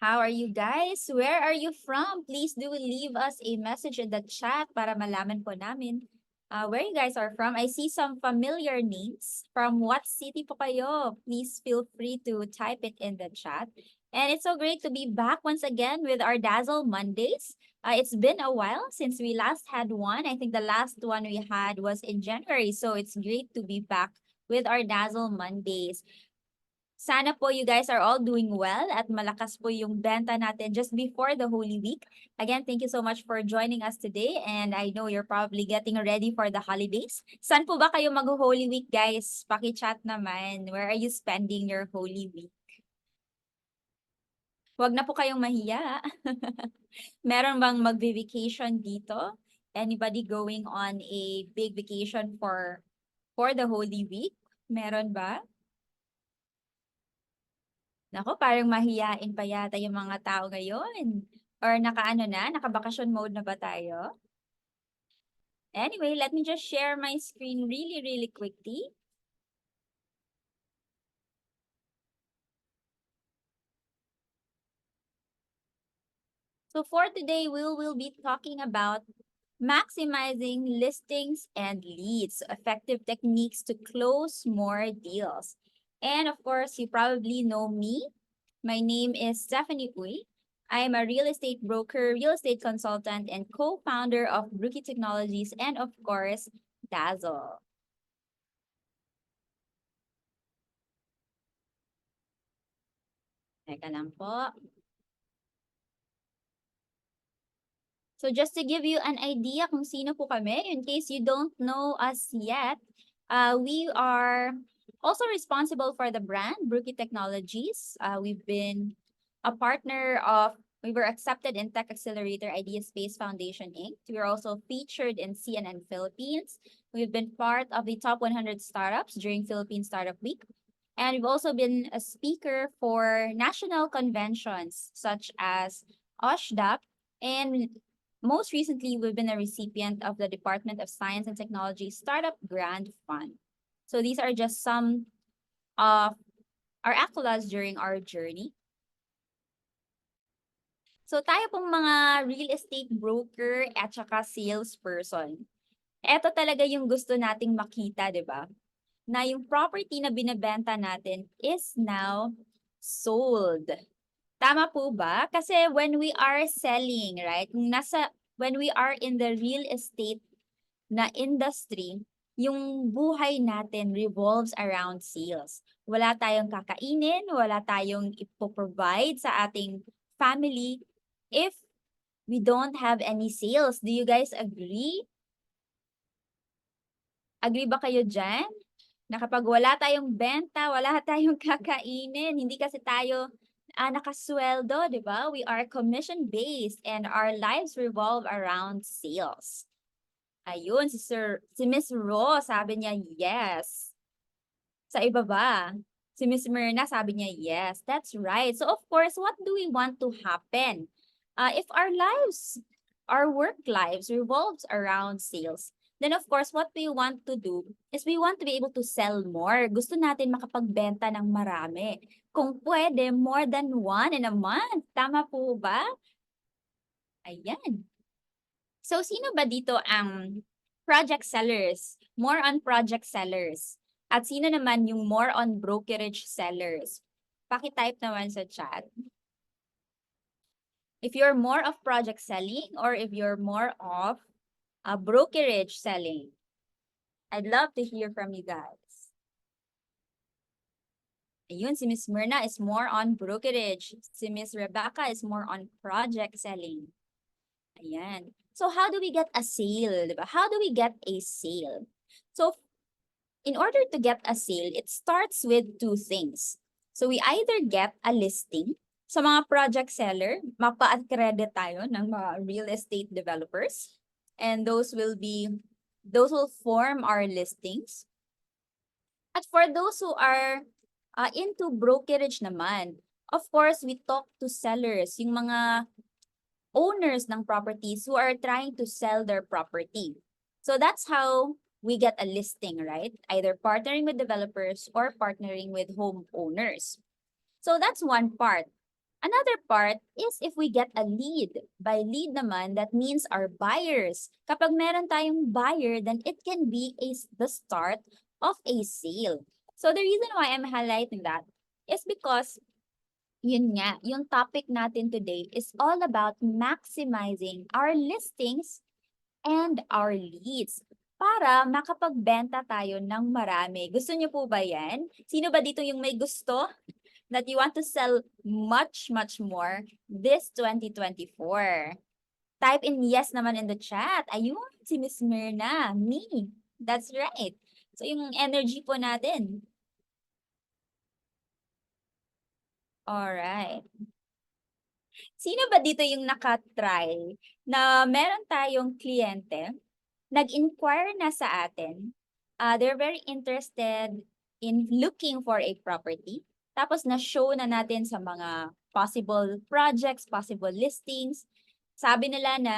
How are you guys? Where are you from? Please do leave us a message in the chat para malaman po namin where you guys are from. I see some familiar names. From what city po kayo? Please feel free to type it in the chat. And it's so great to be back once again with our Dazzle Mondays. It's been a while since we last had one. I think the last one we had was in January. So it's great to be back with our Dazzle Mondays. Sana po you guys are all doing well at malakas po yung benta natin just before the Holy Week. Again, thank you so much for joining us today and I know you're probably getting ready for the holidays. Saan po ba kayo mag-Holy Week, guys? Paki-chat naman. Where are you spending your Holy Week? Huwag na po kayong mahiya. Meron bang mag-vacation dito? Anybody going on a big vacation for the Holy Week? Meron ba? Naku, parang mahiyain pa yata yung mga tao ngayon. Or nakabakasyon mode na ba tayo? Anyway, let me just share my screen really quickly. So for today, we will be talking about maximizing listings and leads, effective techniques to close more deals. And of course, you probably know me. My name is Stephanie Uy. I am a real estate broker, real estate consultant, and co-founder of Brookie Technologies and of course, Dazzle. Teka lang po. So just to give you an idea kung sino po kami, in case you don't know us yet, we are also responsible for the brand, Brookie Technologies. We've been a partner of, we were accepted in Tech Accelerator Idea Space Foundation, Inc. We are also featured in CNN Philippines. We've been part of the top 100 startups during Philippine Startup Week. And we've also been a speaker for national conventions such as OSHDAP. And most recently, we've been a recipient of the Department of Science and Technology Startup Grant Fund. So these are just some of our accolades during our journey. So tayo pong mga real estate broker at saka salesperson. Ito talaga yung gusto nating makita, di ba? Na yung property na binebenta natin is now sold. Tama po ba? Kasi when we are selling, right? When we are in the real estate na industry, yung buhay natin revolves around sales. Wala tayong kakainin, wala tayong ipoprovide sa ating family if we don't have any sales. Do you guys agree? Agree ba kayo dyan? Na kapag wala tayong benta, wala tayong kakainin, hindi kasi tayo nakasweldo, di ba? We are commission-based and our lives revolve around sales. Ayun, si Miss Ro, sabi niya yes. Sa iba ba? Si Miss Myrna, sabi niya yes. That's right. So of course, what do we want to happen? If our work lives revolves around sales, then of course, what we want to do is we want to be able to sell more. Gusto natin makapagbenta ng marami. Kung pwede, more than one in a month. Tama po ba? Ayan. So, sino ba dito ang project sellers? More on project sellers. At sino naman yung more on brokerage sellers? Paki-type naman sa chat. If you're more of project selling or if you're more of brokerage selling. I'd love to hear from you guys. Ayun, si Miss Myrna is more on brokerage. Si Miss Rebecca is more on project selling. Ayan. So how do we get a sale? Diba? How do we get a sale? So in order to get a sale, it starts with two things. So we either get a listing. Sa mga project seller, mapa-accredit tayo ng mga real estate developers. And those will form our listings. At for those who are into brokerage naman, of course, we talk to sellers, yung mga owners ng properties who are trying to sell their property. So that's how we get a listing, right? Either partnering with developers or partnering with homeowners. So that's one part. Another part is if we get a lead. By lead naman, that means our buyers. Kapag meron tayong buyer, then it can be the start of a sale. So the reason why I'm highlighting that is because yun nga, yung topic natin today is all about maximizing our listings and our leads para makapagbenta tayo ng marami. Gusto niyo po ba yan? Sino ba dito yung may gusto that you want to sell much, much more this 2024? Type in yes naman in the chat. Ayun, si Miss Myrna, me. That's right. So yung energy po natin. Alright. Sino ba dito yung nakatry na meron tayong kliyente, nag-inquire na sa atin, they're very interested in looking for a property, tapos na-show na natin sa mga possible projects, possible listings. Sabi nila na,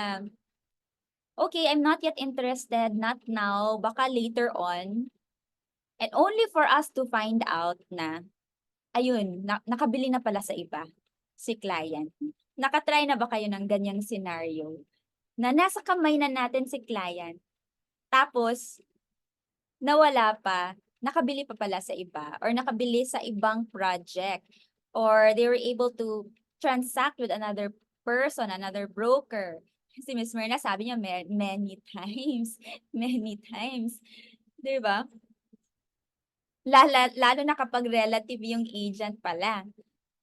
okay, I'm not yet interested, not now, baka later on. And only for us to find out na, ayun, nakabili na pala sa iba, si client. Nakatry na ba kayo ng ganyang scenario? Na nasa kamay na natin si client, tapos nawala pa, nakabili pa pala sa iba, or nakabili sa ibang project, or they were able to transact with another person, another broker. Si Miss Myrna sabi niya many times, many times. 'Di ba? Lalo na kapag relative yung agent pala.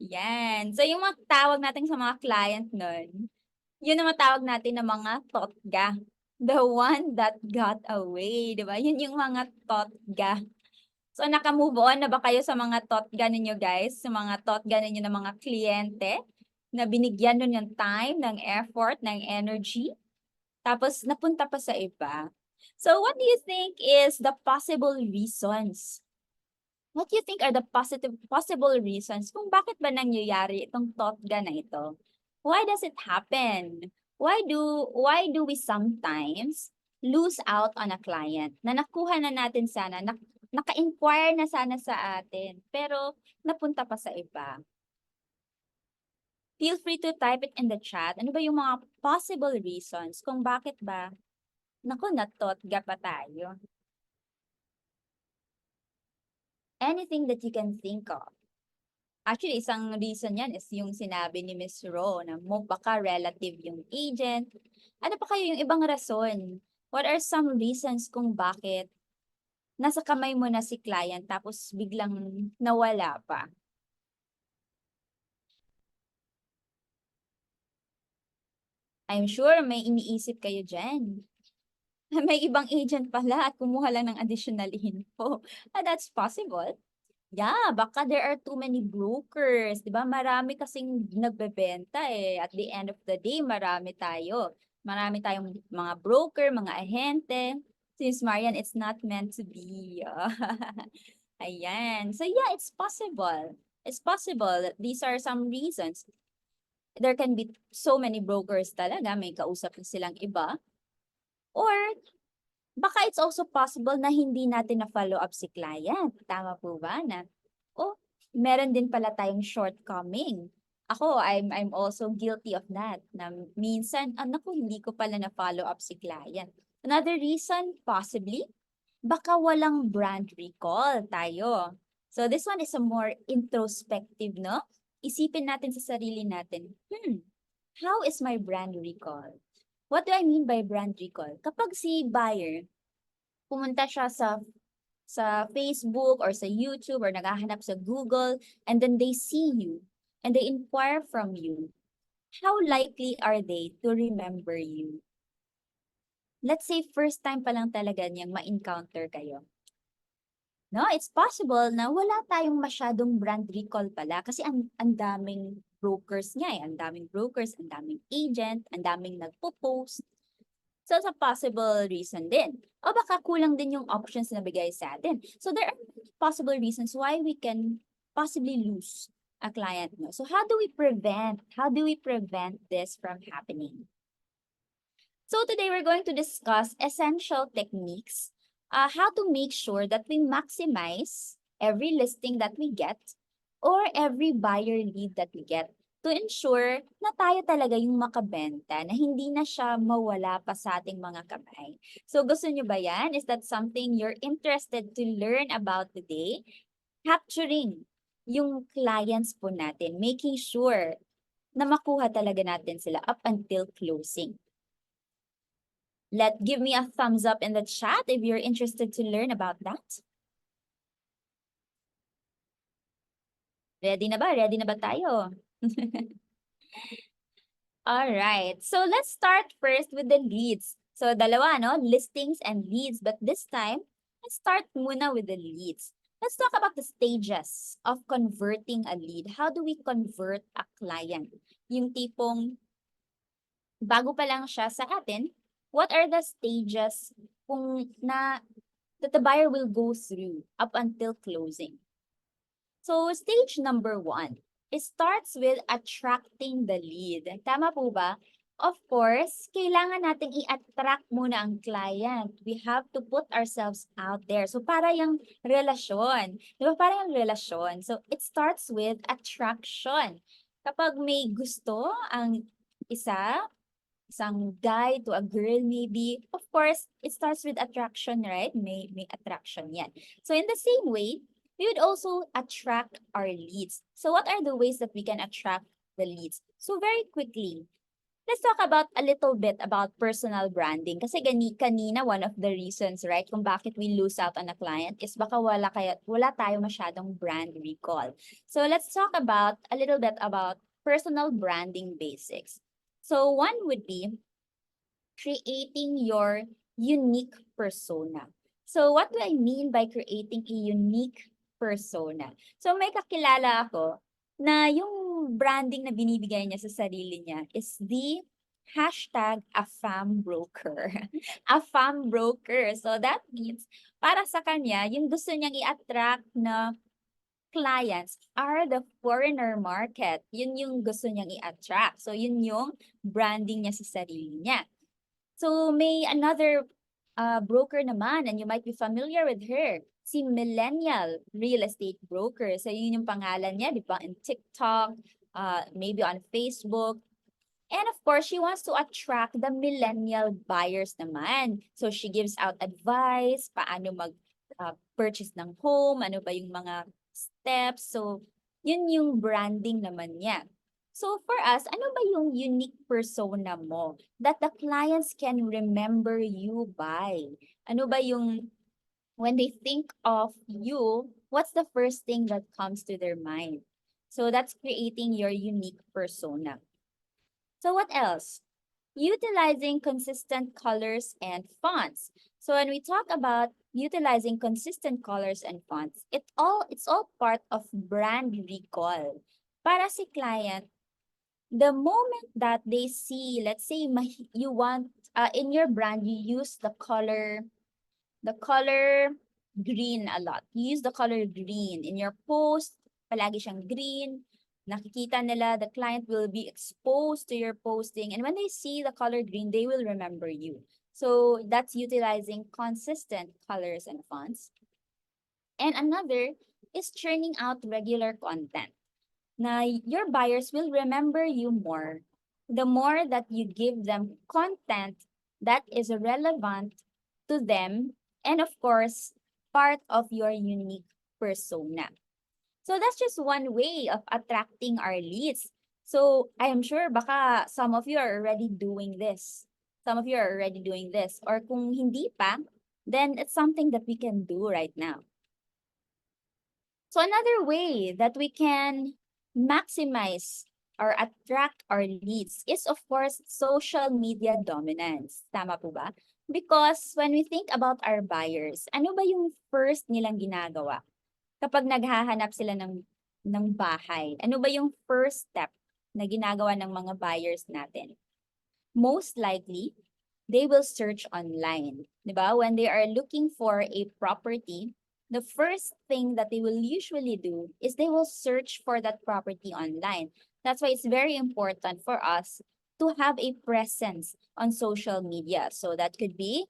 Yan. So yung mga tawag natin sa mga client nun, yun ang matawag natin na mga totga. The one that got away, di ba? Yun yung mga totga. So naka-move on na ba kayo sa mga totga ninyo guys? Sa mga totga ninyo ng mga kliyente na binigyan nun yung time, ng effort, ng energy, tapos napunta pa sa iba. So what do you think is the possible reasons? What do you think are the possible reasons kung bakit ba nangyayari itong totga na ito? Why does it happen? Why do we sometimes lose out on a client na nakuha na natin sana, naka-inquire na sana sa atin, pero napunta pa sa iba? Feel free to type it in the chat. Ano ba yung mga possible reasons kung bakit ba, naku, natotga pa tayo? Anything that you can think of. Actually, isang reason yan is yung sinabi ni Miss Ro na baka relative yung agent. Ano pa kayo yung ibang rason? What are some reasons kung bakit nasa kamay mo na si client tapos biglang nawala pa? I'm sure may iniisip kayo dyan. May ibang agent pala at kumuha lang ng additional info. That's possible. Yeah, baka there are too many brokers, 'di ba? Marami kasing nagbebenta eh. At the end of the day, marami tayo. Marami tayong mga broker, mga ahente. Since Marian, it's not meant to be. Ayan. So yeah, it's possible. It's possible that these are some reasons. There can be so many brokers talaga, may kausap silang iba. Or baka it's also possible na hindi natin na-follow up si client. Tama po ba na, oh, meron din pala tayong shortcoming. Ako, I'm also guilty of that. Na minsan, naku, hindi ko pala na-follow up si client. Another reason, possibly, baka walang brand recall tayo. So this one is a more introspective, no? Isipin natin sa sarili natin, how is my brand recall? What do I mean by brand recall? Kapag si buyer, pumunta siya sa Facebook or sa YouTube or naghahanap sa Google, and then they see you and they inquire from you, how likely are they to remember you? Let's say first time pa lang talaga niyang ma-encounter kayo. No, it's possible na wala tayong masyadong brand recall pala kasi ang daming brokers niya eh. Ang daming brokers, ang daming agent, ang daming nagpo-post. So, it's a possible reason din. O baka kulang din yung options na bigay sa atin. So, there are possible reasons why we can possibly lose a client. No? So, how do we prevent this from happening? So, today we're going to discuss essential techniques, how to make sure that we maximize every listing that we get or every buyer lead that we get. to ensure na tayo talaga yung makabenta, na hindi na siya mawala pa sa ating mga kamay. So gusto nyo ba yan? Is that something you're interested to learn about today? Capturing yung clients po natin, making sure na makuha talaga natin sila up until closing. Give me a thumbs up in the chat if you're interested to learn about that. Ready na ba? Ready na ba tayo? All right. So let's start first with the leads. So dalawa, no? Listings and leads. But this time, let's start muna with the leads. Let's talk about the stages of converting a lead. How do we convert a client? Yung tipong bago pa lang siya sa atin, what are the stages that the buyer will go through up until closing? So stage number 1, it starts with attracting the lead. Tama po ba? Of course, kailangan nating i-attract muna ang client. We have to put ourselves out there. So para yung relasyon. Di ba? Para yung relasyon. So it starts with attraction. Kapag may gusto ang isang guy to a girl maybe, of course, it starts with attraction, right? May attraction yan. So in the same way, we would also attract our leads. So what are the ways that we can attract the leads? So very quickly, let's talk about a little bit about personal branding. Kasi kanina, one of the reasons, right, kung bakit we lose out on a client is baka wala tayo masyadong brand recall. So let's talk about a little bit about personal branding basics. So one would be creating your unique persona. So what do I mean by creating a unique persona? So may kakilala ako na yung branding na binibigay niya sa sarili niya is the hashtag #AFAMBroker. #AFAMBroker. So that means para sa kanya, yung gusto niyang i-attract na clients are the foreigner market. Yun yung gusto niyang i-attract. So yun yung branding niya sa sarili niya. So may another broker naman, and you might be familiar with her, si Millennial Real Estate Broker. So yun yung pangalan niya, di ba? In TikTok, maybe on Facebook. And of course, she wants to attract the millennial buyers naman. So she gives out advice, paano mag-purchase ng home, ano ba yung mga steps. So yun yung branding naman niya. So for us, ano ba yung unique persona mo that the clients can remember you by? Ano ba yung, when they think of you, what's the first thing that comes to their mind? So that's creating your unique persona. So what else? Utilizing consistent colors and fonts. So when we talk about utilizing consistent colors and fonts, it's all part of brand recall. Para si client, the moment that they see, let's say you want in your brand, you use the color green a lot. You use the color green in your post, palagi siyang green. Nakikita nila, the client will be exposed to your posting, and when they see the color green, they will remember you. So that's utilizing consistent colors and fonts. And another is churning out regular content. Na your buyers will remember you more the more that you give them content that is relevant to them, and of course, part of your unique persona. So that's just one way of attracting our leads. So I am sure baka some of you are already doing this. Some of you are already doing this. Or kung hindi pa, then it's something that we can do right now. So another way that we can maximize or attract our leads is, of course, social media dominance. Tama po ba? Because when we think about our buyers, ano ba yung first nilang ginagawa? Kapag naghahanap sila ng bahay, ano ba yung first step na ginagawa ng mga buyers natin? Most likely, they will search online. Diba? When they are looking for a property, the first thing that they will usually do is they will search for that property online. That's why it's very important for us to have a presence on social media. So that could be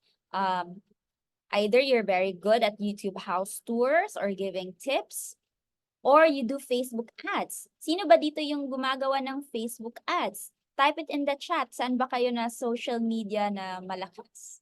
either you're very good at YouTube house tours or giving tips, Or you do Facebook ads. Sino ba dito yung gumagawa ng Facebook ads? Type it in the chat. Saan ba kayo na social media na malakas?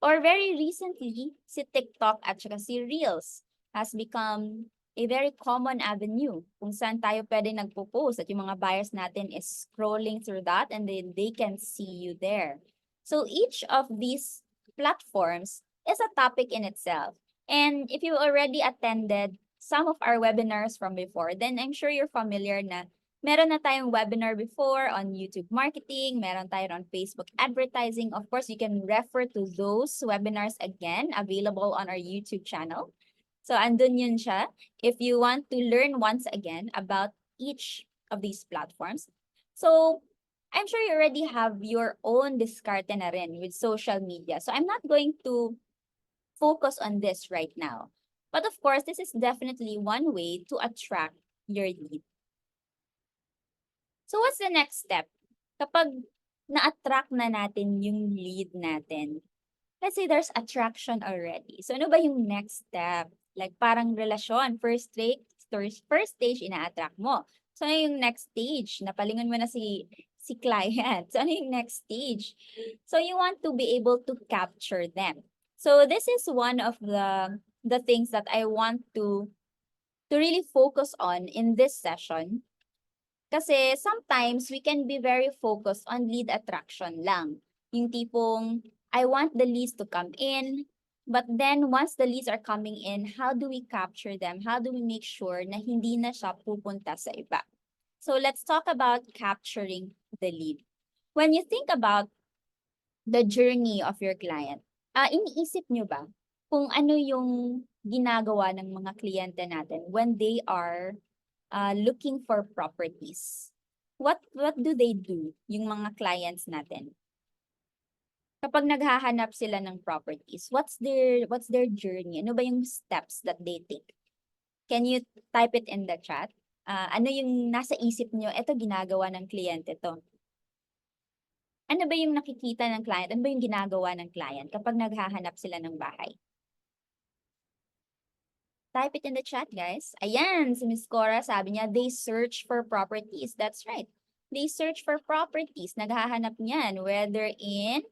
Or very recently, si TikTok at saka si Reels has become a very common avenue kung saan tayo pwede nagpo-post at yung mga buyers natin is scrolling through that and then they can see you there. So each of these platforms is a topic in itself. And if you already attended some of our webinars from before, then I'm sure you're familiar na meron na tayong webinar before on YouTube marketing, meron tayo on Facebook advertising. Of course, you can refer to those webinars again, available on our YouTube channel. So andun yun siya. If you want to learn once again about each of these platforms. So I'm sure you already have your own diskarte na rin with social media. So I'm not going to focus on this right now. But of course, this is definitely one way to attract your lead. So what's the next step? Kapag na-attract na natin yung lead natin, let's say there's attraction already. So ano ba yung next step? Like parang relasyon, first stage ina-attract mo. So ano yung next stage? Napalingon mo na si client. So ano yung next stage? So you want to be able to capture them. So this is one of the things that I want to really focus on in this session. Kasi sometimes we can be very focused on lead attraction lang. Yung tipong, I want the leads to come in, but then once the leads are coming in, how do we capture them? How do we make sure na hindi na siya pupunta sa iba? So let's talk about capturing the lead. When you think about the journey of your client, iniisip nyo ba kung ano yung ginagawa ng mga kliyente natin when they are looking for properties? What do they do, yung mga clients natin? Kapag naghahanap sila ng properties, what's their journey? Ano ba yung steps that they take? Can you type it in the chat? Ano yung nasa isip nyo? Ito ginagawa ng kliyente to. Ano ba yung nakikita ng client? Ano ba yung ginagawa ng client kapag naghahanap sila ng bahay? Type it in the chat, guys. Ayan, si Miss Cora sabi niya, they search for properties. That's right. They search for properties. Naghahanap niyan, whether in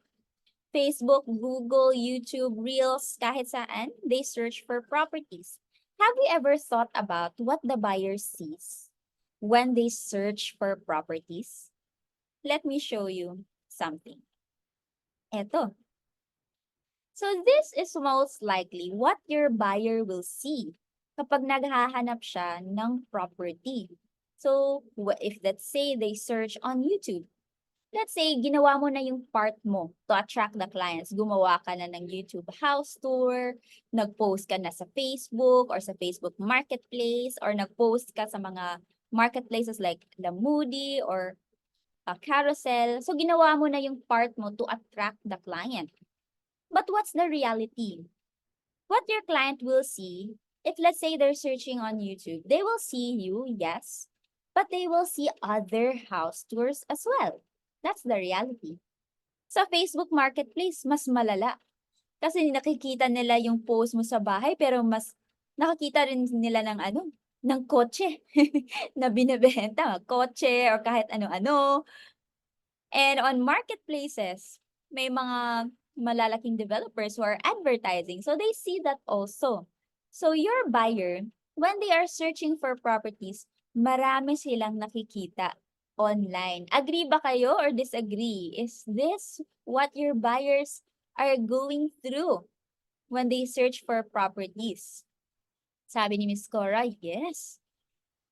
Facebook, Google, YouTube, Reels, kahit saan, they search for properties. Have you ever thought about what the buyer sees when they search for properties? Let me show you something. Eto. So this is most likely what your buyer will see kapag naghahanap siya ng property. So if let's say they search on YouTube, let's say ginawa mo na yung part mo to attract the clients. Gumawa ka na ng YouTube house tour, nag-post ka na sa Facebook or sa Facebook Marketplace, or nag-post ka sa mga marketplaces like the Moody or Carousel. So ginawa mo na yung part mo to attract the client. But what's the reality? What your client will see, if let's say they're searching on YouTube, they will see you, yes, but they will see other house tours as well. That's the reality. Sa Facebook Marketplace, mas malala. Kasi nakikita nila yung post mo sa bahay, pero mas nakikita rin nila ng ng kotse na binibenta, kotse or kahit ano-ano. And on marketplaces, may mga malalaking developers who are advertising. So they see that also. So your buyer, when they are searching for properties, marami silang nakikita online. Agree ba kayo or disagree? Is this what your buyers are going through when they search for properties? Sabi ni Miss Cora, yes.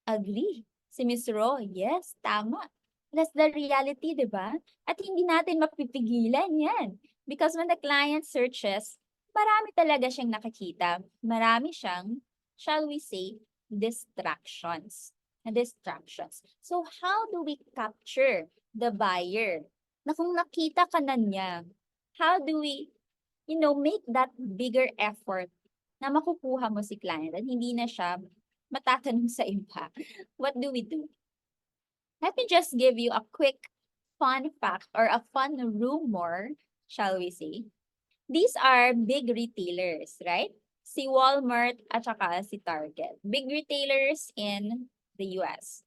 Agree. Si Miss Ro, yes, tama. That's the reality, di ba? At hindi natin mapipigilan yan. Because when the client searches, marami talaga siyang nakikita. Marami siyang, shall we say, distractions. Distractions. So how do we capture the buyer? Na kung nakita ka na niya, how do we, make that bigger effort na makukuha mo si client at hindi na siya matatanong sa iba? What do we do? Let me just give you a quick fun fact or a fun rumor, shall we say. These are big retailers, right? Si Walmart at saka si Target. Big retailers in the US.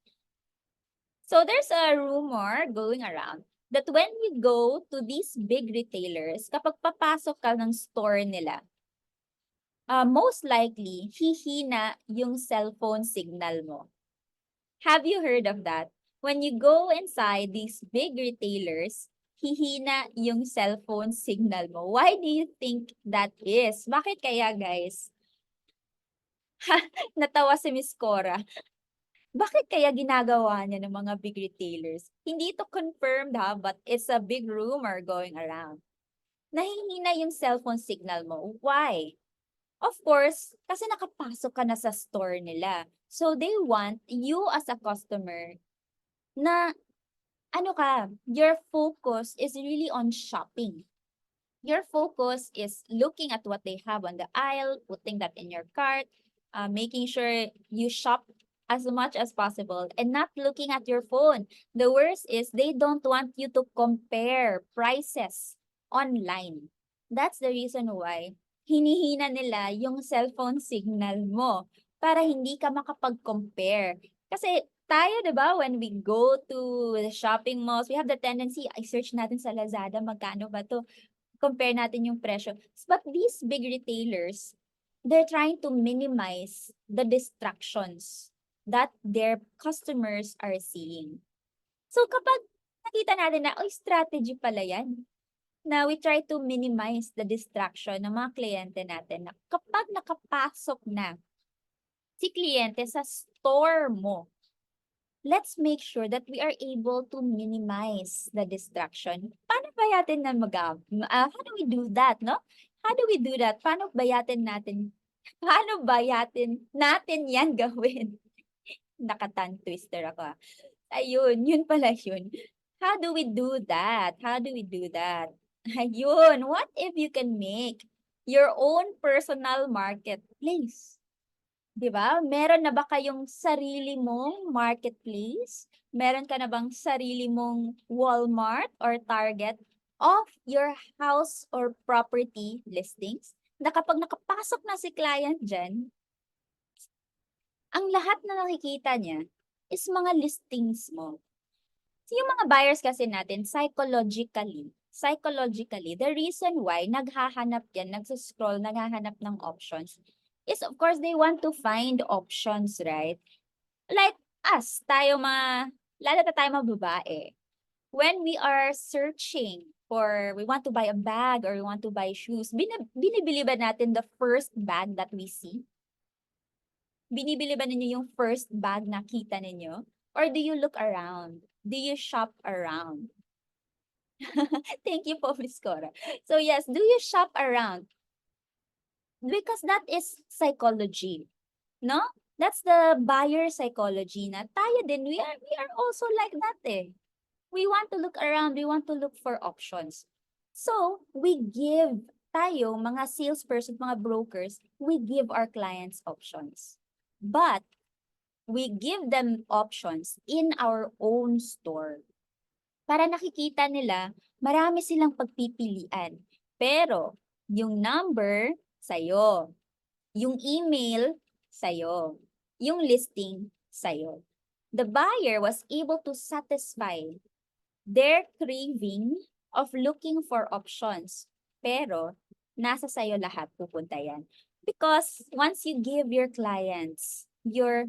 So there's a rumor going around that when you go to these big retailers, kapag papasok ka ng store nila, most likely, hihina yung cellphone signal mo. Have you heard of that? When you go inside these big retailers, hihina yung cellphone signal mo. Why do you think that is? Bakit kaya, guys? Natawa si Miss Cora. Bakit kaya ginagawa niya ng mga big retailers? Hindi ito confirmed ha, but it's a big rumor going around. Nahihina yung cellphone signal mo. Why? Of course, kasi nakapasok ka na sa store nila. So they want you as a customer na your focus is really on shopping. Your focus is looking at what they have on the aisle, putting that in your cart, making sure you shop as much as possible and not looking at your phone. The worst is they don't want you to compare prices online. That's the reason why hinihina nila yung cellphone signal mo para hindi ka makapag-compare. Kasi tayo, di ba, when we go to the shopping malls, we have the tendency, i-search natin sa Lazada, magkano ba to? Compare natin yung presyo. But these big retailers, they're trying to minimize the distractions that their customers are seeing. So kapag nakita natin na, strategy pala yan, na we try to minimize the distraction ng mga kliyente natin na kapag nakapasok na si kliyente sa store mo, let's make sure that we are able to minimize the distraction. Paano ba natin how do we do that, no? How do we do that? Paano ba natin yan gawin? Naka-tongue twister ako. Ayun, yun pala yun. How do we do that? How do we do that? Ayun, what if you can make your own personal marketplace? 'Di ba? Meron na ba kayong sarili mong marketplace? Meron ka na bang sarili mong Walmart or Target of your house or property listings? Na kapag nakapasok na si client diyan, ang lahat na nakikita niya is mga listings mo. So, yung mga buyers kasi natin, psychologically, the reason why naghahanap yan, nagsuscroll, naghahanap ng options, is of course, they want to find options, right? Like us, lalo na tayo mga babae. When we are searching we want to buy a bag or we want to buy shoes, binibili ba natin the first bag that we see? Binibili ba ninyo yung first bag na kita ninyo? Or do you look around? Do you shop around? Thank you po, Miss Cora. So yes, do you shop around? Because that is psychology, no? That's the buyer psychology na tayo din, we are also like that eh. We want to look around, we want to look for options. So, we give mga salesperson, mga brokers, we give our clients options. But, we give them options in our own store. Para nakikita nila, marami silang pagpipilian. Pero, yung number, sa'yo. Yung email, sa'yo. Yung listing, sa'yo. The buyer was able to satisfy their craving of looking for options. Pero, nasa sa'yo lahat pupunta yan. Because once you give your clients your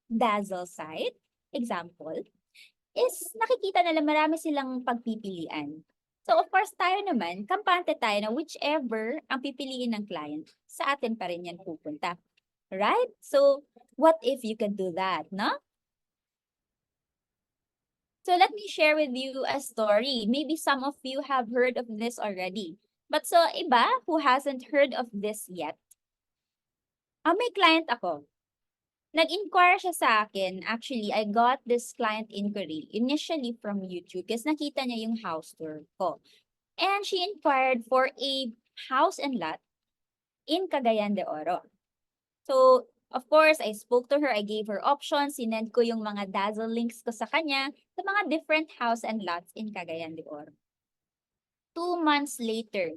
Dazzle site, example, is nakikita nila marami silang pagpipilian. So of course, tayo naman, kampante tayo na whichever ang pipiliin ng client, sa atin pa rin yan pupunta. Right? So, what if you can do that, no? So let me share with you a story. Maybe some of you have heard of this already. But so iba who hasn't heard of this yet, may client ako. Nag-inquire siya sa akin. Actually, I got this client inquiry initially from YouTube kasi nakita niya yung house tour ko. And she inquired for a house and lot in Cagayan de Oro. So, of course, I spoke to her. I gave her options. Sinend ko yung mga Dazzle links ko sa kanya sa mga different house and lots in Cagayan de Oro. 2 months later,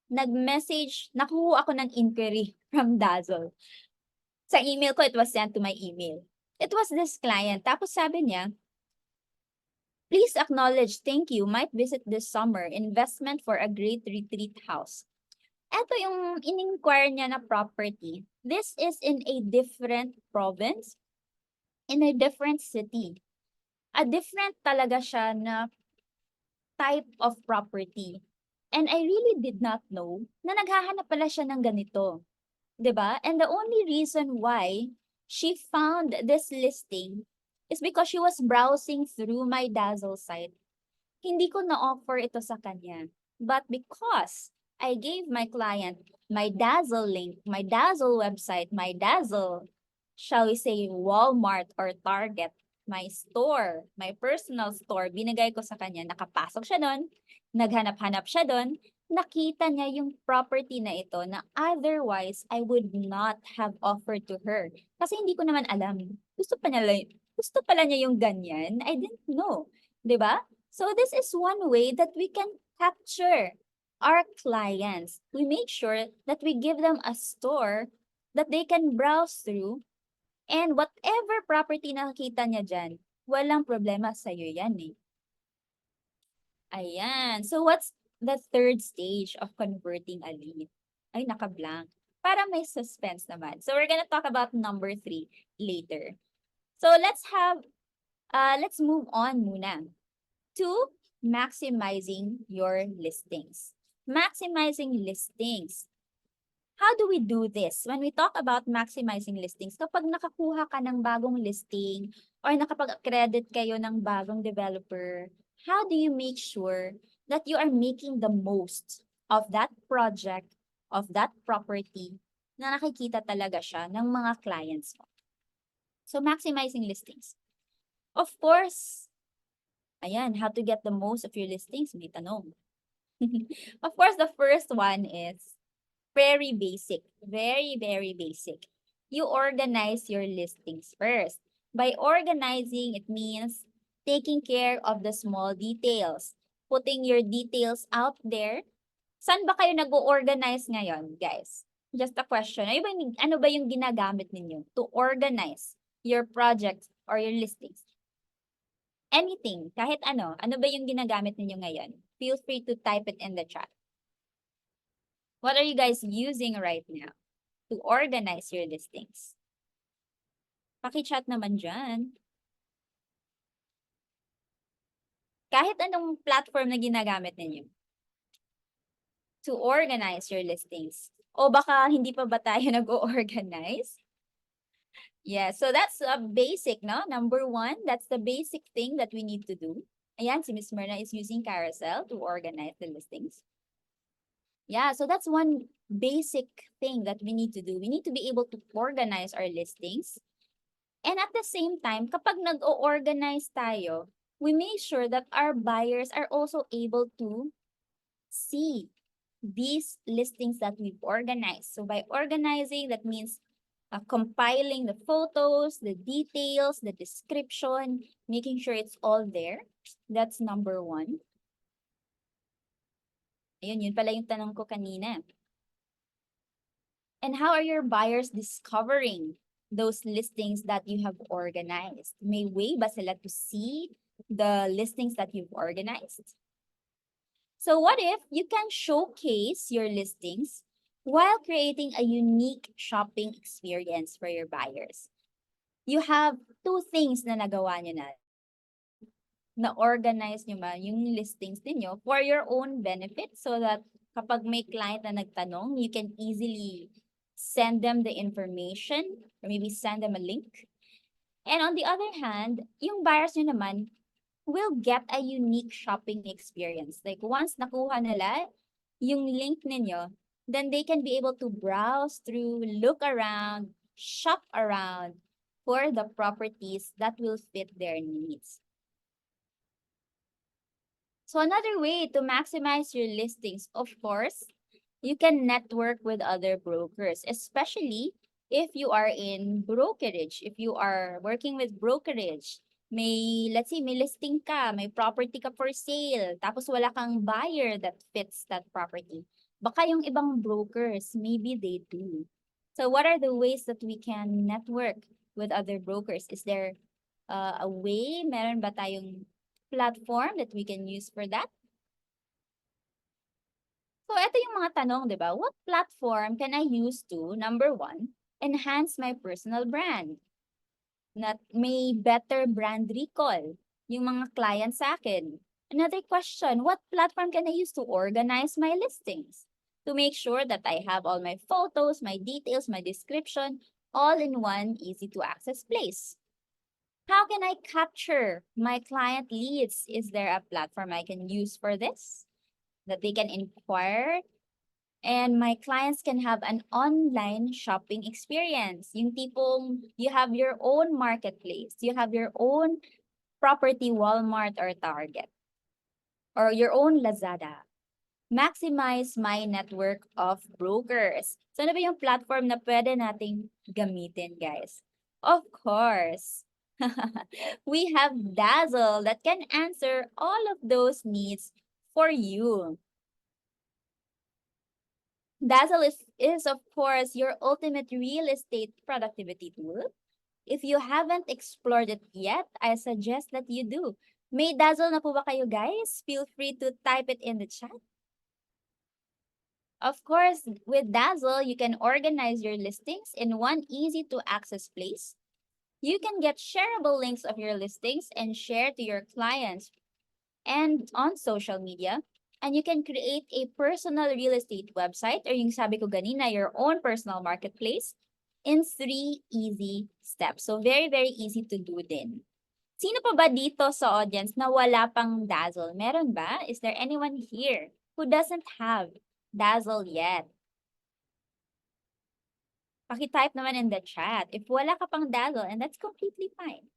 nag-message, nakuha ako ng inquiry from Dazzle. Sa email ko, it was sent to my email. It was this client. Tapos sabi niya, please acknowledge, thank you, might visit this summer, investment for a great retreat house. Ito yung in-inquire niya na property. This is in a different province, in a different city. A different talaga siya na type of property. And I really did not know na naghahanap pala siya ng ganito. 'Di ba? And the only reason why she found this listing is because she was browsing through my Dazzle site. Hindi ko na-offer ito sa kanya. But because I gave my client my Dazzle link, my Dazzle website, my Dazzle, shall we say, Walmart or Target, my store, my personal store, binigay ko sa kanya, nakapasok siya doon, naghanap-hanap siya doon, nakita niya yung property na ito na otherwise I would not have offered to her. Kasi hindi ko naman alam. Gusto pala niya yung ganyan. I didn't know. 'Di ba? So this is one way that we can capture our clients. We make sure that we give them a store that they can browse through, and whatever property na nakita niya dyan, walang problema sa'yo yan eh. Ayan. So what's the third stage of converting a lead? Ay, naka-blank. Para may suspense naman. So we're gonna talk about number 3 later. So let's move on muna to maximizing your listings. Maximizing listings. How do we do this? When we talk about maximizing listings, kapag nakakuha ka ng bagong listing or nakapag-credit kayo ng bagong developer, how do you make sure that you are making the most of that project, of that property, na nakikita talaga siya ng mga clients mo? So, maximizing listings. Of course, ayan, how to get the most of your listings, may tanong. Of course, the first one is very basic. Very, very basic. You organize your listings first. By organizing, it means taking care of the small details. Putting your details out there. Saan ba kayo nag-organize ngayon, guys? Just a question. Ano ba yung ginagamit ninyo to organize your projects or your listings? Anything, kahit ano. Ano ba yung ginagamit ninyo ngayon? Feel free to type it in the chat. What are you guys using right now to organize your listings? Paki-chat naman dyan. Kahit anong platform na ginagamit ninyo to organize your listings. O baka hindi pa ba tayo nag-organize? Yeah, so that's a basic, no? Number 1, that's the basic thing that we need to do. Ayan, si Ms. Myrna is using Carousel to organize the listings. Yeah, so that's one basic thing that we need to do. We need to be able to organize our listings. And at the same time, kapag nag-o-organize tayo, we make sure that our buyers are also able to see these listings that we've organized. So by organizing, that means compiling the photos, the details, the description, making sure it's all there. That's number 1. Ayun, yun pala yung tanong ko kanina. And how are your buyers discovering those listings that you have organized? May way ba sila to see the listings that you've organized? So what if you can showcase your listings while creating a unique shopping experience for your buyers? You have 2 things na nagawa nyo na-organize nyo ba yung listings ninyo for your own benefit so that kapag may client na nagtanong, you can easily send them the information or maybe send them a link. And on the other hand, yung buyers nyo naman will get a unique shopping experience. Like once nakuha nila yung link ninyo, then they can be able to browse through, look around, shop around for the properties that will fit their needs. So another way to maximize your listings, of course, you can network with other brokers, especially if you are in brokerage, if you are working with brokerage. Let's say, may listing ka, may property ka for sale, tapos wala kang buyer that fits that property. Baka yung ibang brokers, maybe they do. So what are the ways that we can network with other brokers? Is there a way? Meron ba tayong platform that we can use for that? So ito yung mga tanong, di ba? What platform can I use to, number one, enhance my personal brand? Not may better brand recall yung mga clients sa akin. Another question, what platform can I use to organize my listings? To make sure that I have all my photos, my details, my description, all in one easy to access place. How can I capture my client leads? Is there a platform I can use for this? That they can inquire and my clients can have an online shopping experience. Yung tipong you have your own marketplace, you have your own property Walmart or Target, or your own Lazada. Maximize my network of brokers. So ano ba yung platform na pwede nating gamitin, guys? Of course, we have Dazzle that can answer all of those needs for you. Dazzle is of course your ultimate real estate productivity tool. If you haven't explored it yet, I suggest that you do. May Dazzle na po ba kayo, guys? Feel free to type it in the chat. Of course, with Dazzle, you can organize your listings in one easy to access place. You can get shareable links of your listings and share to your clients and on social media. And you can create a personal real estate website or yung sabi ko ganina, your own personal marketplace in 3 easy steps. So very, very easy to do din. Sino pa ba dito sa audience na wala pang Dazzle? Meron ba? Is there anyone here who doesn't have Dazzle yet? Paki-type naman in the chat if wala ka pang Dazzle, and that's completely fine.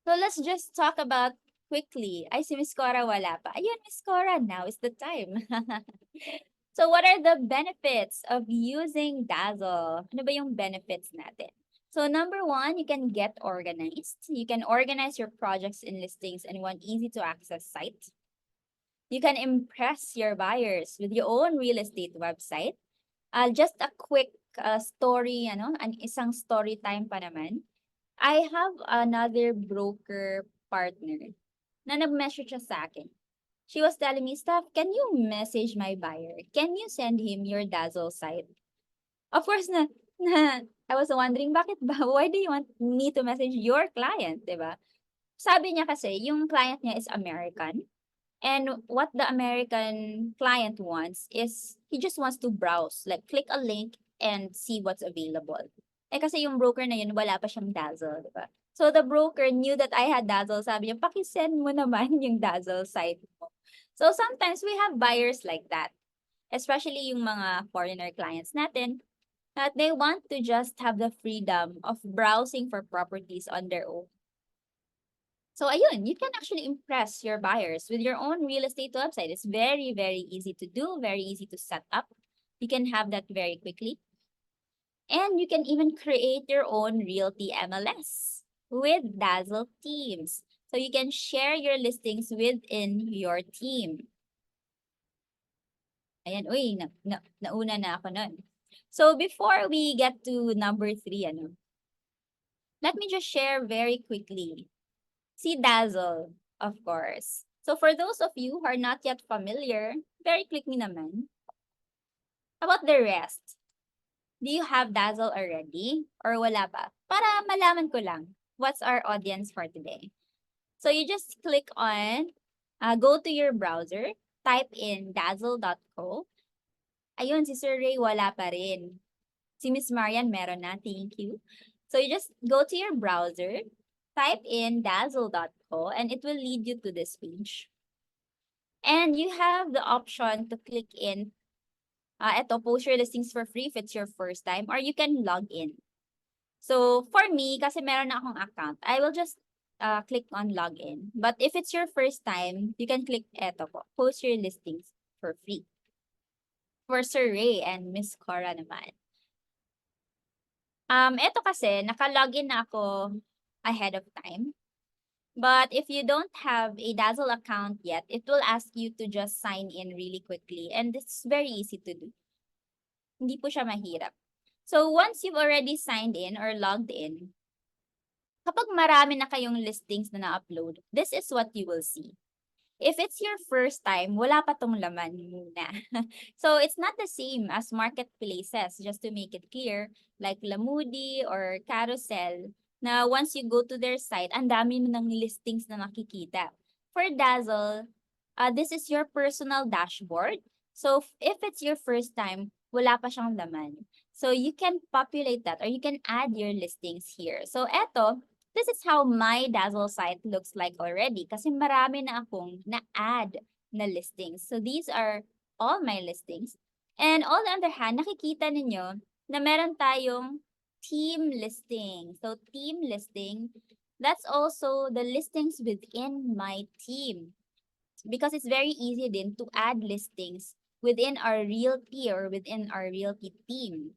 So let's just talk about quickly. Ay, si Miss Cora wala pa. Ayun, Miss Cora, now is the time. So what are the benefits of using Dazzle? Ano ba yung benefits natin? So number one, you can get organized. You can organize your projects and listings in one easy to access site. You can impress your buyers with your own real estate website. Just a quick story, an isang story time pa naman. I have another broker partner na nag-message siya sa akin. She was telling me, Steph, can you message my buyer? Can you send him your Dazzle site? Of course, I was wondering, bakit ba? Why do you want me to message your client, diba? Sabi niya kasi, yung client niya is American. And what the American client wants is, he just wants to browse. Like, click a link and see what's available. Eh kasi yung broker na yun, wala pa siyang Dazzle, diba? So the broker knew that I had Dazzle. Sabi niya, pakisend mo naman yung Dazzle site mo. So sometimes we have buyers like that, especially yung mga foreigner clients natin, that they want to just have the freedom of browsing for properties on their own. So ayun, you can actually impress your buyers with your own real estate website. It's very, very easy to do, very easy to set up. You can have that very quickly. And you can even create your own Realty MLS with Dazzle Teams. So you can share your listings within your team. Ayan, uy, nauna na ako nun. So before we get to number 3, let me just share very quickly. Si Dazzle, of course. So for those of you who are not yet familiar, very quickly naman. About the rest, do you have Dazzle already or wala pa? Para malaman ko lang what's our audience for today. So you just click on, go to your browser, type in dazzle.co. Ayun, si Sir Ray wala pa rin. Si Miss Marian meron na, thank you. So you just go to your browser, type in dazzle.co, and it will lead you to this page. And you have the option to click in, post your listings for free if it's your first time, or you can log in. So for me, kasi meron na akong account, I will just click on login. But if it's your first time, you can click po, post your listings for free. For Sir Ray and Miss Cora naman. Ito kasi, naka-login na ako ahead of time. But if you don't have a Dazzle account yet, it will ask you to just sign in really quickly. And it's very easy to do. Hindi po siya mahirap. So once you've already signed in or logged in, kapag marami na kayong listings na na-upload, this is what you will see. If it's your first time, wala pa tong laman muna. So it's not the same as marketplaces, just to make it clear, like Lamudi or Carousel, na once you go to their site, ang dami mo ng listings na makikita. For Dazzle, this is your personal dashboard. So if it's your first time, wala pa siyang laman. So you can populate that or you can add your listings here. So eto, this is how my Dazzle site looks like already kasi marami na akong na-add na listings. So these are all my listings. And on the other hand, nakikita ninyo na meron tayong team listing. So team listing, that's also the listings within my team. Because it's very easy din to add listings within our realty or within our realty team.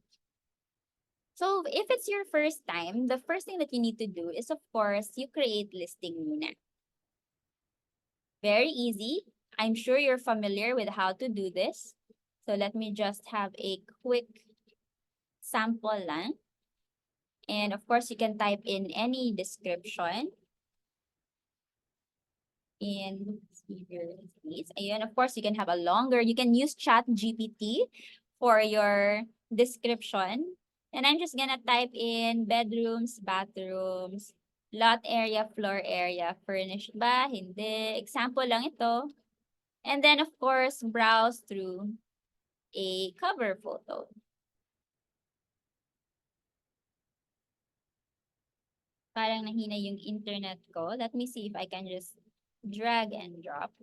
So if it's your first time, the first thing that you need to do is, of course, you create listing muna. Very easy. I'm sure you're familiar with how to do this. So let me just have a quick sample lang. And of course, you can type in any description. In space. And of course, you can have a longer, you can use Chat GPT for your description. And I'm just gonna type in bedrooms, bathrooms, lot area, floor area, furnished ba? Hindi. Example lang ito. And then, of course, browse through a cover photo. Parang nahina yung internet ko. Let me see if I can just drag and drop.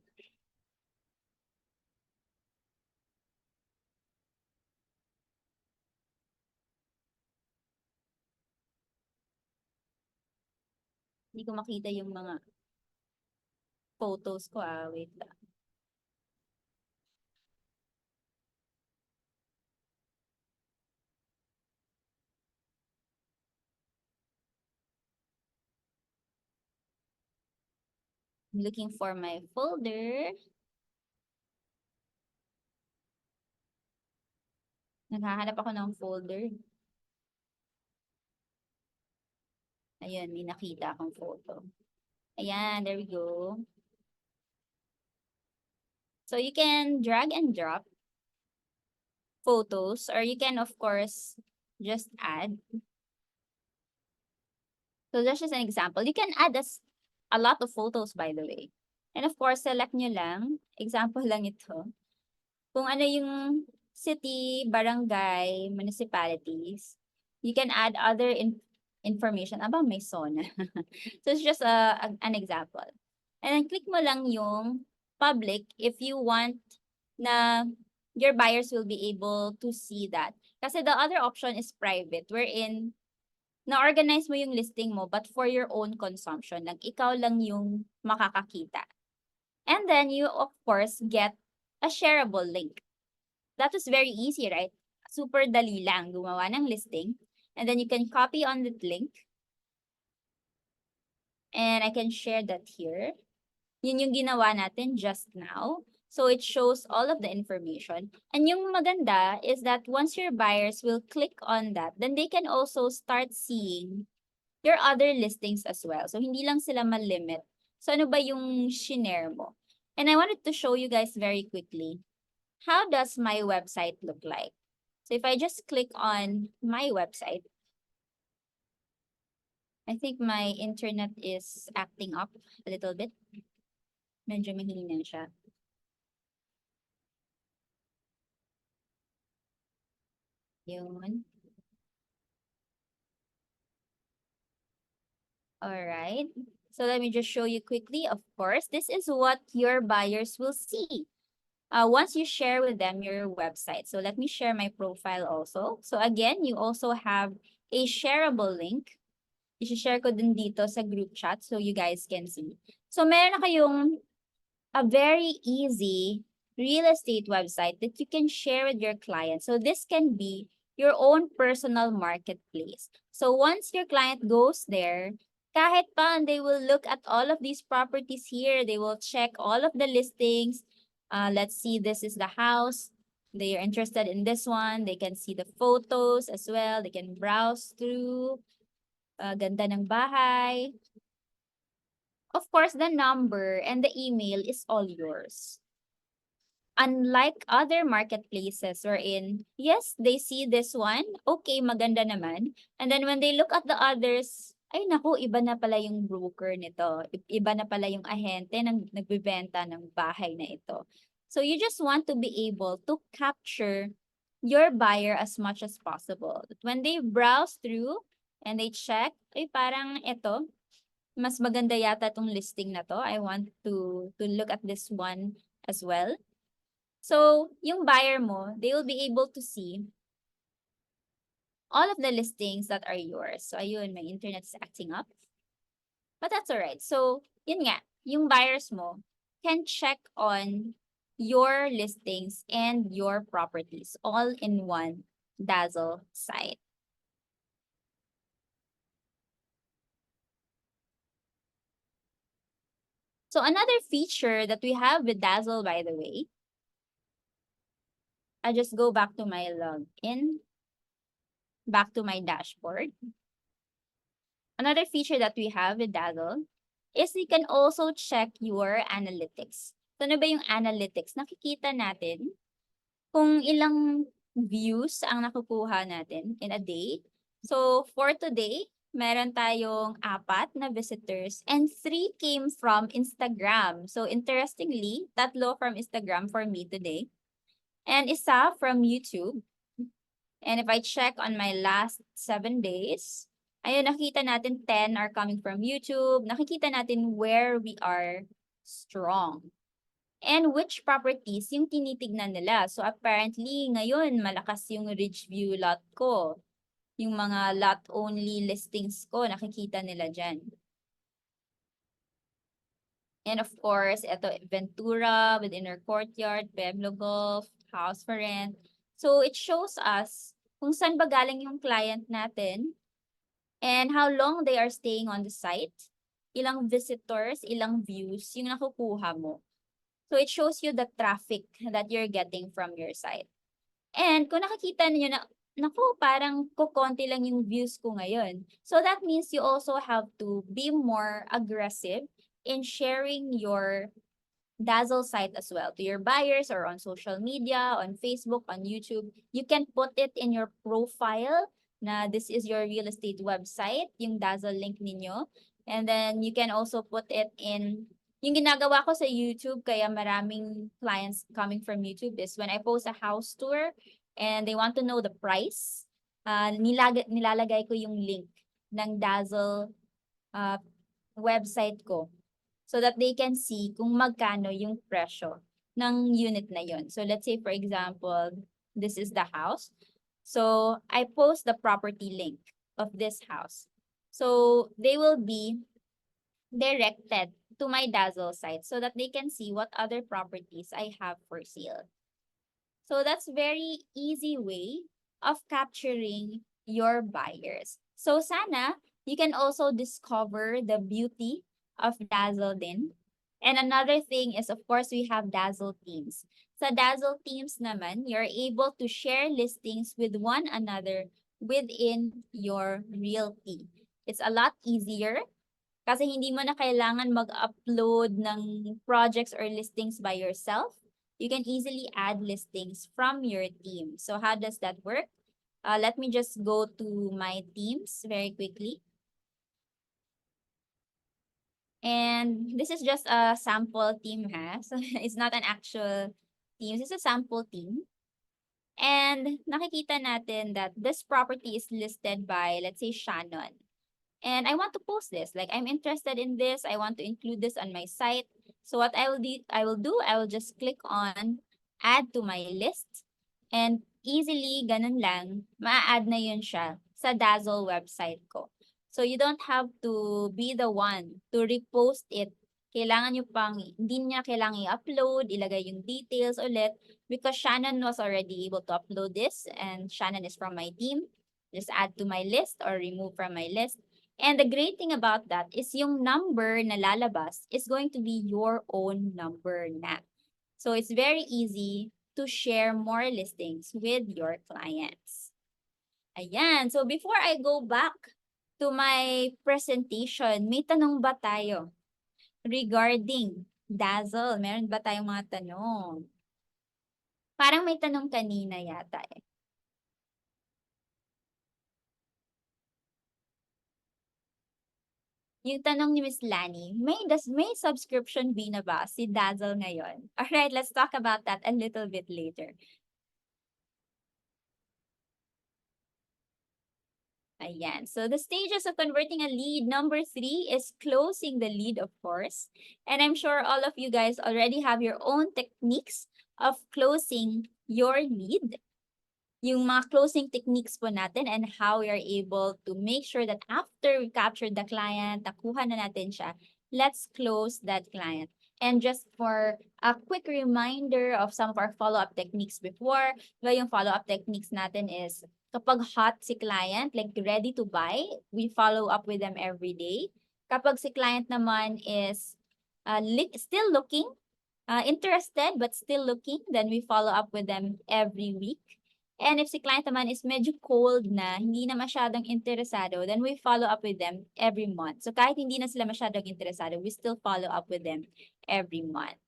Hindi ko makita yung mga photos ko. Wait lang. I'm looking for my folder. Naghahanap ako ng folder. Ayun, may nakita akong photo. Ayan, there we go. So you can drag and drop photos, or you can, of course, just add. So that's just an example. You can add a lot of photos, by the way. And of course, select nyo lang. Example lang ito. Kung ano yung city, barangay, municipalities, you can add other information about may zona. So it's just an example. And then click mo lang yung public if you want na your buyers will be able to see that. Kasi the other option is private, wherein na-organize mo yung listing mo but for your own consumption. Like, ikaw lang yung makakakita. And then you, of course, get a shareable link. That was very easy, right? Super dali lang gumawa ng listing. And then you can copy on that link. And I can share that here. Yun yung ginawa natin just now. So it shows all of the information. And yung maganda is that once your buyers will click on that, then they can also start seeing your other listings as well. So hindi lang sila malimit. So ano ba yung shinare mo? And I wanted to show you guys very quickly. How does my website look like? So if I just click on my website, I think my internet is acting up a little bit. Medyo mahina siya. Yun. All right. So let me just show you quickly. Of course, this is what your buyers will see once you share with them your website. So let me share my profile also. So again, you also have a shareable link. I-share ko din dito sa group chat so you guys can see. So meron na kayong a very easy real estate website that you can share with your clients. So this can be your own personal marketplace. So once your client goes there, Kahit pa, they will look at all of these properties here. They will check all of the listings. Let's see, this is the house. They are interested in this one. They can see the photos as well. They can browse through. Ganda ng bahay. Of course, the number and the email is all yours. Unlike other marketplaces wherein, yes, they see this one, okay, maganda naman. And then when they look at the others, ay naku, iba na pala yung broker nito. Iba na pala yung ahente ng nagbebenta ng bahay na ito. So you just want to be able to capture your buyer as much as possible. When they browse through and they check, ay parang ito, mas maganda yata tong listing na to. I want to look at this one as well. So, yung buyer mo, they will be able to see all of the listings that are yours. So, ayun, my internet is acting up. But that's alright. So, yun nga, yung buyers mo can check on your listings and your properties all in one Dazzle site. So, another feature that we have with Dazzle, by the way, I just go back to my login, back to my dashboard. Another feature that we have with Dazzle is you can also check your analytics. So, ano ba yung analytics? Nakikita natin kung ilang views ang nakukuha natin in a day. So, for today, meron tayong 4 na visitors and 3 came from Instagram. So, interestingly, 3 from Instagram for me today and isa from YouTube. And if I check on my last 7 days, ayun, nakita natin 10 are coming from YouTube. Nakikita natin where we are strong. And which properties yung tinitignan nila. So apparently, ngayon, malakas yung Ridgeview lot ko. Yung mga lot-only listings ko, nakikita nila dyan. And of course, ito, Ventura with Inner Courtyard, Pueblo Golf, House for Rent. So it shows us kung saan ba galing yung client natin and how long they are staying on the site, ilang visitors, ilang views yung nakukuha mo. So it shows you the traffic that you're getting from your site. And kung nakikita niyo na, naku, parang kukonti lang yung views ko ngayon. So that means you also have to be more aggressive in sharing your Dazzle site as well to your buyers or on social media, on Facebook, on YouTube. You can put it in your profile na this is your real estate website, yung Dazzle link ninyo. And then you can also put it in, yung ginagawa ko sa YouTube, kaya maraming clients coming from YouTube is when I post a house tour and they want to know the price, nilalagay ko yung link ng Dazzle website ko, so that they can see kung magkano yung presyo ng unit na yun. So let's say, for example, this is the house. So I post the property link of this house. So they will be directed to my Dazzle site so that they can see what other properties I have for sale. So that's very easy way of capturing your buyers. So sana you can also discover the beauty of Dazzle din. And another thing is, of course, we have Dazzle teams. Sa Dazzle teams naman, you're able to share listings with one another within your realty. It's a lot easier kasi hindi mo na kailangan mag-upload ng projects or listings by yourself. You can easily add listings from your team. So how does that work? Let me just go to my teams very quickly. And this is just a sample team, ha? So it's not an actual team. It's a sample team. And nakikita natin that this property is listed by, let's say, Shannon. And I want to post this. Like, I'm interested in this. I want to include this on my site. So what I will just click on add to my list. And easily, ganun lang, ma-add na yun siya sa Dazzle website ko. So you don't have to be the one to repost it. Kailangan nyo pang, hindi niya kailangan i-upload, ilagay yung details ulit because Shannon was already able to upload this and Shannon is from my team. Just add to my list or remove from my list. And the great thing about that is yung number na lalabas is going to be your own number na. So it's very easy to share more listings with your clients. Ayan. So before I go back to my presentation, may tanong ba tayo regarding Dazzle? Meron ba tayong mga tanong? Parang may tanong kanina yata eh. Yung tanong ni Miss Lani, may subscription fee na ba si Dazzle ngayon? Alright, let's talk about that a little bit later. Ayan. So the stages of converting a lead. Number 3 is closing the lead, of course. And I'm sure all of you guys already have your own techniques of closing your lead. Yung mga closing techniques po natin and how we are able to make sure that after we captured the client, nakuha na natin siya, let's close that client. And just for a quick reminder of some of our follow-up techniques before, yung follow-up techniques natin is kapag hot si client, like ready to buy, we follow up with them every day. Kapag si client naman is still looking, interested but still looking, then we follow up with them every week. And if si client naman is medyo cold na, hindi na masyadong interesado, then we follow up with them every month. So kahit hindi na sila masyadong interesado, we still follow up with them every month.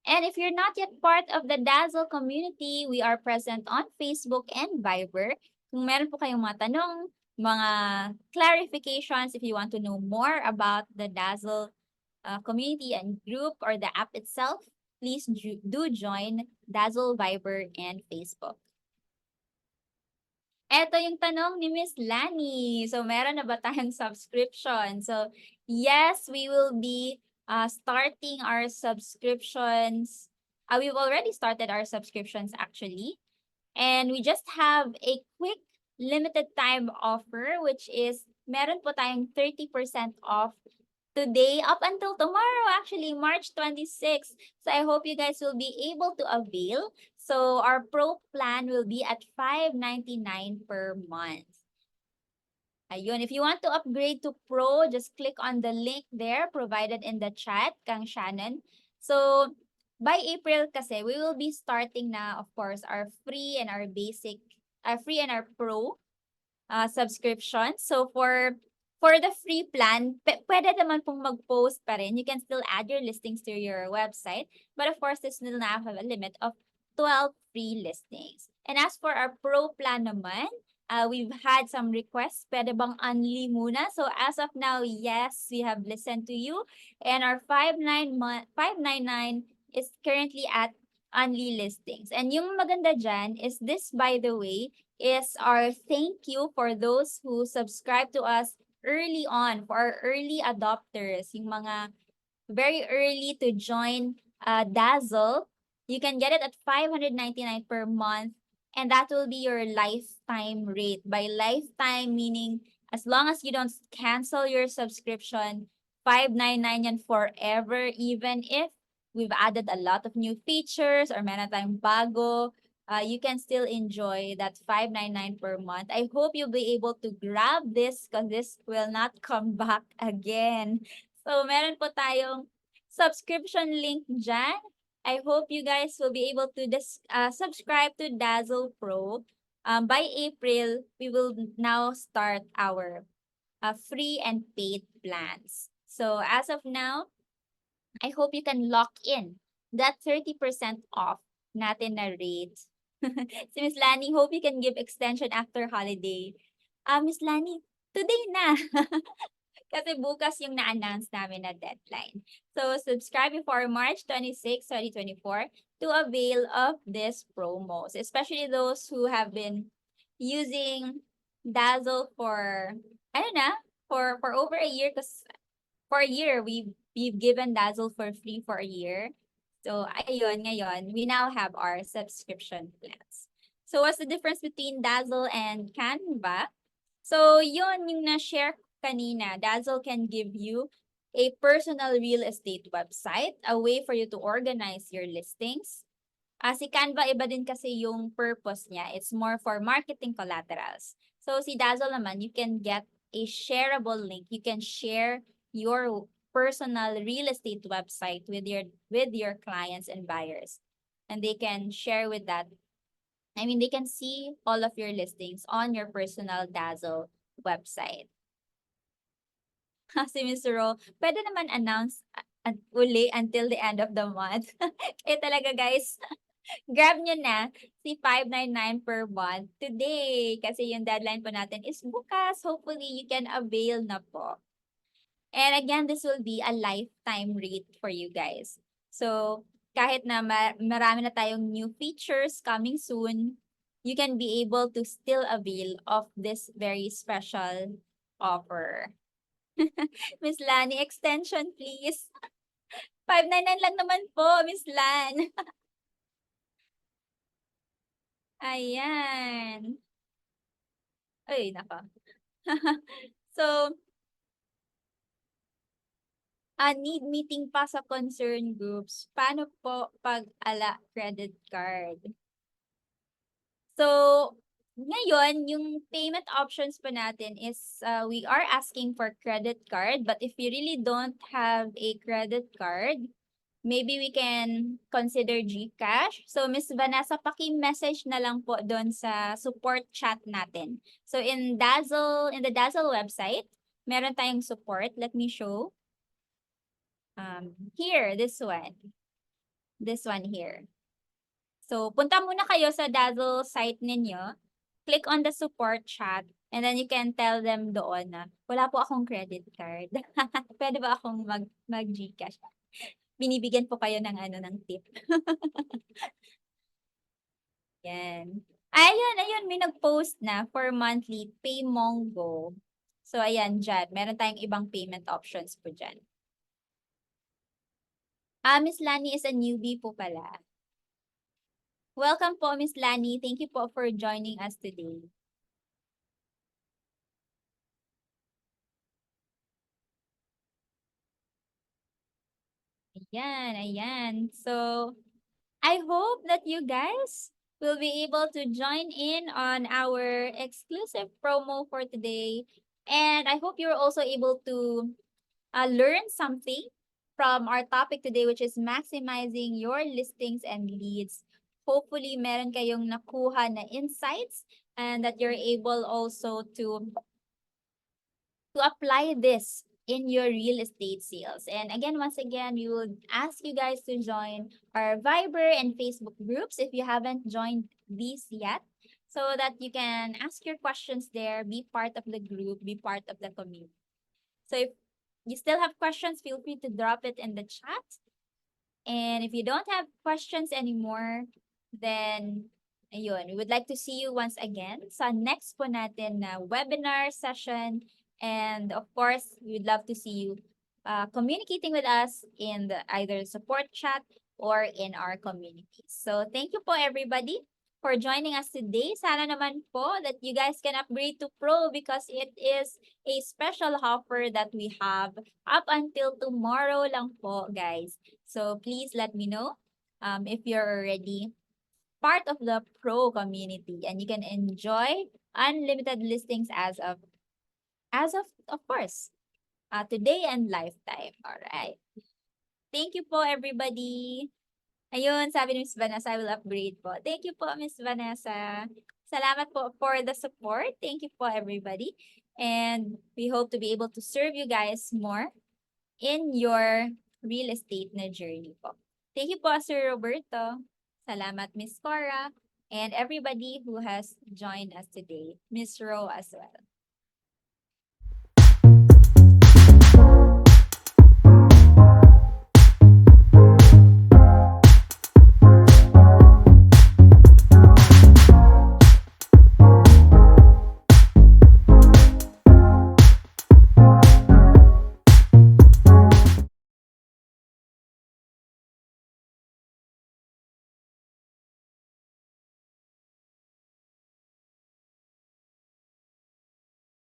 And if you're not yet part of the Dazzle community, we are present on Facebook and Viber. Kung meron po kayong mga tanong, mga clarifications, if you want to know more about the Dazzle community and group or the app itself, please do join Dazzle, Viber, and Facebook. Eto yung tanong ni Miss Lani. So, meron na ba tayong subscription? So, yes, we will be starting our subscriptions. We've already started our subscriptions actually. And we just have a quick limited time offer, which is meron po tayong 30% off today up until tomorrow, actually, March 26th. So I hope you guys will be able to avail. So our pro plan will be at $5.99 per month. Ayun, if you want to upgrade to pro, just click on the link there provided in the chat, Kang Shannon. So by April kasi, we will be starting na, of course, our free and our basic, free and our pro subscription. So for the free plan, pwede naman pong mag-post pa rin. You can still add your listings to your website. But of course, this will now have a limit of 12 free listings. And as for our pro plan naman, we've had some requests. Pwede bang unli muna? So as of now, yes, we have listened to you. And our $5.99 is currently at unli listings. And yung maganda dyan is this, by the way, is our thank you for those who subscribe to us early on, for our early adopters, yung mga very early to join Dazzle. You can get it at $599 per month, and that will be your lifetime rate. By lifetime, meaning as long as you don't cancel your subscription, $599 yan forever, even if we've added a lot of new features or meron tayong bago, you can still enjoy that $5.99 per month. I hope you'll be able to grab this because this will not come back again. So, meron po tayong subscription link dyan. I hope you guys will be able to subscribe to Dazzle Pro. By April, we will now start our free and paid plans. So, as of now, I hope you can lock in that 30% off natin na rate. Si Miss Lani, hope you can give extension after holiday. Miss Lani, today na. Kasi bukas yung na-announce namin na deadline. So, subscribe before March 26, 2024 to avail of this promos. Especially those who have been using Dazzle for, for over a year. Because for a year, we've given Dazzle for free for a year. So, ayun, ngayon, we now have our subscription plans. So, what's the difference between Dazzle and Canva? So, yun yung na-share kanina. Dazzle can give you a personal real estate website, a way for you to organize your listings. Si Canva, iba din kasi yung purpose niya. It's more for marketing collaterals. So si Dazzle naman, you can get a shareable link. You can share your personal real estate website with your clients and buyers. And they can share with that. I mean, they can see all of your listings on your personal Dazzle website. Si Mr. Ro, pwede naman announce uli until the end of the month. Eh talaga guys, grab nyo na si 599 per month today kasi yung deadline po natin is bukas. Hopefully, you can avail na po. And again, this will be a lifetime rate for you guys. So, kahit na marami na tayong new features coming soon, you can be able to still avail of this very special offer. Miss Lani, extension please. 599 lang naman po, Miss Lan. Ayan. Ay, nako. So, need meeting pa sa concern groups. Paano po pag ala credit card? So, ngayon, yung payment options pa natin is we are asking for credit card. But if you really don't have a credit card, maybe we can consider GCash. So, Miss Vanessa, paki-message na lang po doon sa support chat natin. So, in the Dazzle website, meron tayong support. Let me show. Here, this one. This one here. So, punta muna kayo sa Dazzle site ninyo. Click on the support chat. And then you can tell them doon na, wala po akong credit card. Pwede ba akong mag-GCash? Binibigyan po kayo ng ng tip. Yan. Ayun, may nag-post na for monthly Pay Mongo. So, ayan, dyan. Meron tayong ibang payment options po dyan. Miss Lani is a newbie po pala. Welcome po, Miss Lani. Thank you po for joining us today. Ayan. So, I hope that you guys will be able to join in on our exclusive promo for today. And I hope you're also able to learn something from our topic today, which is maximizing your listings and leads. Hopefully, meron kayong nakuha na insights and that you're able also to apply this in your real estate sales. And again, once again, we would ask you guys to join our Viber and Facebook groups if you haven't joined these yet, so that you can ask your questions there, be part of the group, be part of the community. So if you still have questions, feel free to drop it in the chat. And if you don't have questions anymore, then ayun, we would like to see you once again sa next po natin na webinar session. And of course, we would love to see you communicating with us in the either support chat or in our communities. So thank you po everybody for joining us today. Sana naman po that you guys can upgrade to Pro because it is a special offer that we have up until tomorrow lang po, guys. So please let me know if you're already part of the Pro community and you can enjoy unlimited listings of course, today and lifetime. All right. Thank you po, everybody. Ayun, sabi ni Miss Vanessa, I will upgrade po. Thank you po, Miss Vanessa. Salamat po for the support. Thank you po, everybody. And we hope to be able to serve you guys more in your real estate na journey po. Thank you po, Sir Roberto. Salamat, Miss Cora. And everybody who has joined us today. Miss Ro as well.